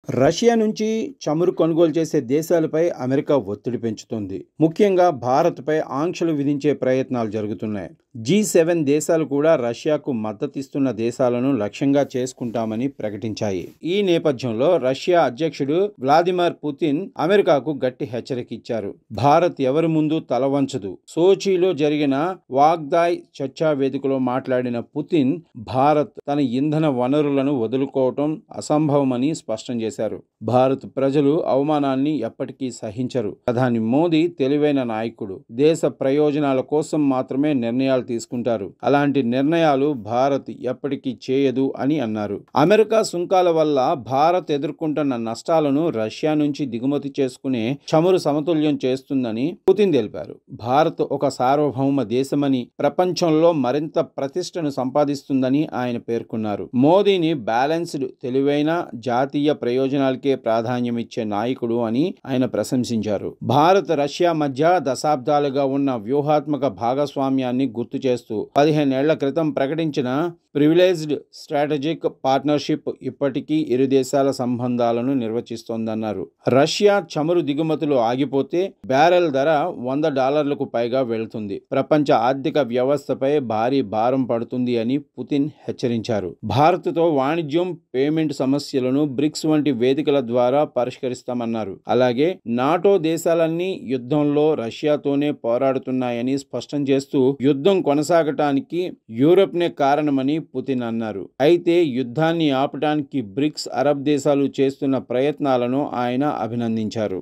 Russia నుంచి చమురు కొనుగోలు చేసే దేశాలపై అమెరికా ఒత్తిడి పెంచుతోంది. ముఖ్యంగా భారత్పై ఆంక్షలు విధించే ప్రయత్నాలు జరుగుతున్నాయి. G7 దేశాలు కూడా రష్యాకు మద్దతిస్తున్న దేశాలను లక్ష్యంగా చేసుకుంటామని ప్రకటించాయి. ఈ నేపథ్యంలో రష్యా అధ్యక్షుడు వ్లాదిమిర్ పుతిన్ అమెరికాకు గట్టి హెచ్చరిక ఇచ్చారు. భారత్ ఎవరి ముందు తల వంచదు. సోచీలో జరిగిన వాగ్దాయ్ చర్చా వేదికలో మాట్లాడిన పుతిన్ భారత్ తన ఇంధన వనరులను వదులుకోవటం అసంభవమని స్పష్టం చేశారు. భారత్ ప్రజలు అవమానాన్ని ఎప్పటికీ సహించరు. ప్రధాని మోదీ తెలివైన నాయకుడు. దేశ ప్రయోజనాల కోసం మాత్రమే నిర్ణయాలు తీసుకుంటారు. అలాంటి నిర్ణయాలు భారత్ ఎప్పటికీ చేయదు అని అన్నారు. అమెరికా సుంకాల వల్ల భారత్ ఎదుర్కొంటున్న నష్టాలను రష్యా నుంచి దిగుమతి చేసుకునే చమురు సమతుల్యం చేస్తుందని పుతిన్ తెలిపారు. భారత్ ఒక సార్వభౌమ దేశమని, ప్రపంచంలో మరింత ప్రతిష్టను సంపాదిస్తుందని ఆయన పేర్కొన్నారు. మోదీని బ్యాలెన్స్డ్, తెలివైన, జాతీయ ప్రయోజనాలకే ప్రాధాన్యమిచ్చే నాయకుడు అని ఆయన ప్రశంసించారు. భారత్ రష్యా మధ్య దశాబ్దాలుగా ఉన్న వ్యూహాత్మక భాగస్వామ్యాన్ని గుర్తు చేస్తూ 15 ఏళ్ల క్రితం ప్రకటించిన ప్రివిలేజ్డ్ స్ట్రాటజిక్ పార్ట్నర్షిప్ ఇప్పటికీ ఇరు దేశాల సంబంధాలను నిర్వచిస్తోందన్నారు. రష్యా చమురు దిగుమతులు ఆగిపోతే బ్యారెల్ ధర $100కు పైగా వెళుతుంది. ప్రపంచ ఆర్థిక వ్యవస్థపై భారీ భారం పడుతుంది అని పుతిన్ హెచ్చరించారు. భారత్తో వాణిజ్యం, పేమెంట్ సమస్యలను బ్రిక్స్ వంటి వేదికల ద్వారా పరిష్కరిస్తామన్నారు. అలాగే నాటో దేశాలన్నీ యుద్ధంలో రష్యాతోనే పోరాడుతున్నాయని స్పష్టం చేస్తూ యుద్ధం కొనసాగటానికి యూరప్నే కారణమని పుతిన్ అన్నారు. అయితే యుద్ధాన్ని ఆపటానికి బ్రిక్స్, అరబ్ దేశాలు చేస్తున్న ప్రయత్నాలను ఆయన అభినందించారు.